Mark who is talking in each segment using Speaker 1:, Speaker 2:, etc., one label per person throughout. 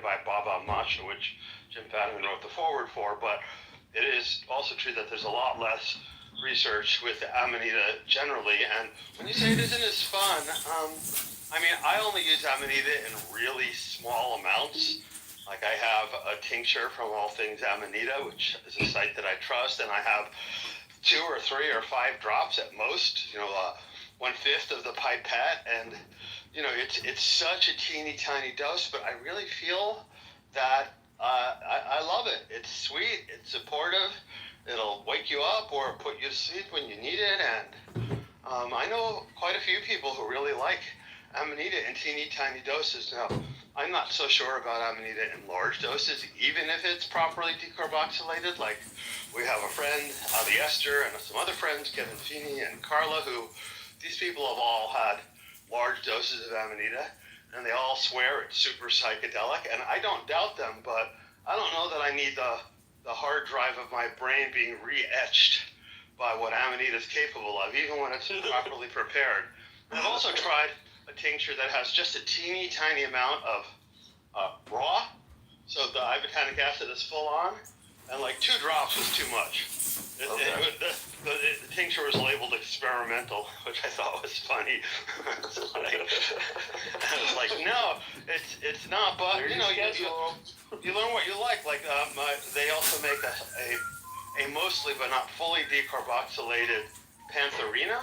Speaker 1: by Baba Masha, which Jim Fadiman wrote the foreword for, but it is also true that there's a lot less research with Amanita generally, and when you say it isn't as fun, I mean, I only use Amanita in really small amounts. Like I have a tincture from All Things Amanita, which is a site that I trust, and I have 2 or 3 or 5 drops at most, 1/5 of the pipette, and it's such a teeny tiny dose, but I really feel that I love it. It's sweet, it's supportive, it'll wake you up or put you to sleep when you need it, and I know quite a few people who really like Amanita in teeny tiny doses. Now, I'm not so sure about Amanita in large doses, even if it's properly decarboxylated. Like, we have a friend, Avi Esther, and some other friends, Kevin Feeney and Carla, who these people have all had large doses of Amanita, and they all swear it's super psychedelic, and I don't doubt them, but I don't know that I need the hard drive of my brain being re-etched by what Amanita is capable of, even when it's properly prepared. And I've also tried a tincture that has just a teeny tiny amount of raw, so the ibotenic acid is full on, and like 2 drops was too much. The tincture was labeled experimental, which I thought was funny. I was like, no, it's not, but you learn what you like. Like they also make a mostly but not fully decarboxylated pantherina.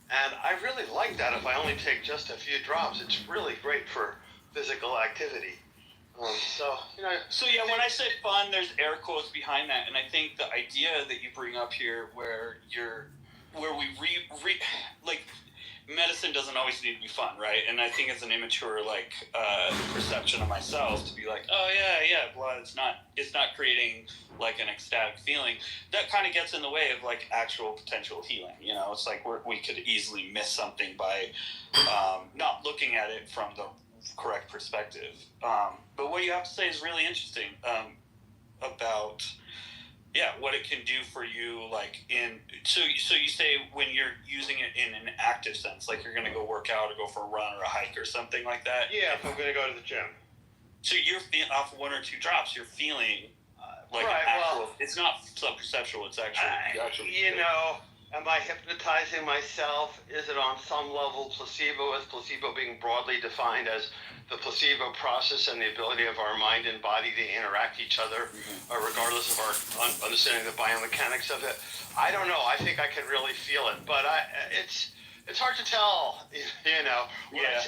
Speaker 1: And I really like that if I only take just a few drops. It's really great for physical activity.
Speaker 2: So yeah, when I say fun, there's air quotes behind that, and I think the idea that you bring up here, where we like, medicine doesn't always need to be fun, right? And I think it's an immature perception of myself to be like, oh yeah, well, it's not creating like an ecstatic feeling. That kind of gets in the way of like actual potential healing. It's like we could easily miss something by not looking at it from the correct perspective. But what you have to say is really interesting about what it can do for you, like so you say when you're using it in an active sense, like you're going to go work out or go for a run or a hike or something like that.
Speaker 1: Yeah, if I'm going to go to the gym.
Speaker 2: So you're off 1 or 2 drops, you're feeling like
Speaker 1: right,
Speaker 2: an actual. It's not sub-perceptual. It's actually.
Speaker 1: Am I hypnotizing myself? Is it on some level placebo, with placebo being broadly defined as the placebo process and the ability of our mind and body to interact each other, regardless of our understanding the biomechanics of it? I don't know. I think I can really feel it, but it's hard to tell,
Speaker 2: Yeah.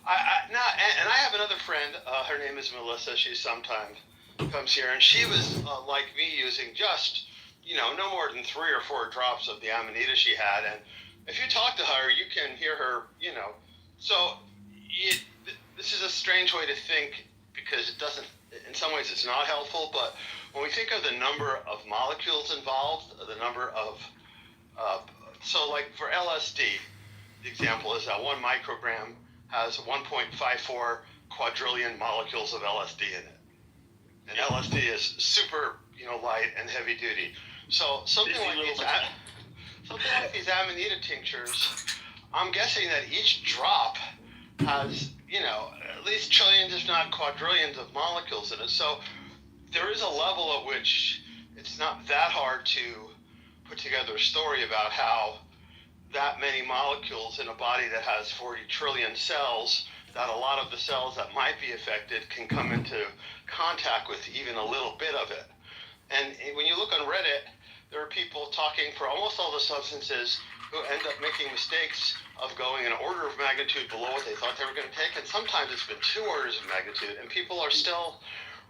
Speaker 1: And I have another friend, her name is Melissa, she sometimes comes here, and she was like me, using just no more than 3 or 4 drops of the Amanita she had, and if you talk to her, you can hear her, so this is a strange way to think, because it doesn't, in some ways it's not helpful, but when we think of the number of molecules involved, the number of, so like for LSD, the example is that 1 microgram has 1.54 quadrillion molecules of LSD in it. And LSD is super, light and heavy duty. So something like these Amanita tinctures, I'm guessing that each drop has, at least trillions, if not quadrillions of molecules in it. So there is a level at which it's not that hard to put together a story about how that many molecules in a body that has 40 trillion cells, that a lot of the cells that might be affected can come into contact with even a little bit of it. And when you look on Reddit, there are people talking for almost all the substances who end up making mistakes of going an order of magnitude below what they thought they were going to take, and sometimes it's been 2 orders of magnitude, and people are still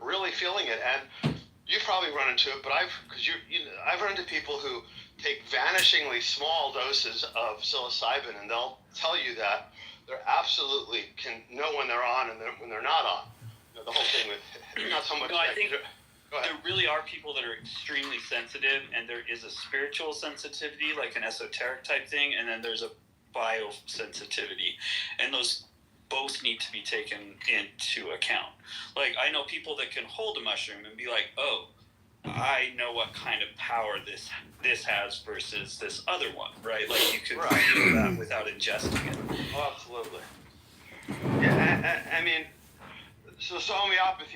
Speaker 1: really feeling it. And you've probably run into it, but I've run into people who take vanishingly small doses of psilocybin, and they'll tell you that they're absolutely can know when they're on and when they're not on. The whole thing with not so much.
Speaker 2: No, I think there really are people that are extremely sensitive, and there is a spiritual sensitivity, like an esoteric type thing, and then there's a biosensitivity, and those both need to be taken into account. Like, I know people that can hold a mushroom and be like, oh, I know what kind of power this has versus this other one, right? Like, you can feel that without ingesting it.
Speaker 1: Oh, absolutely. Yeah, I mean, so homeopathy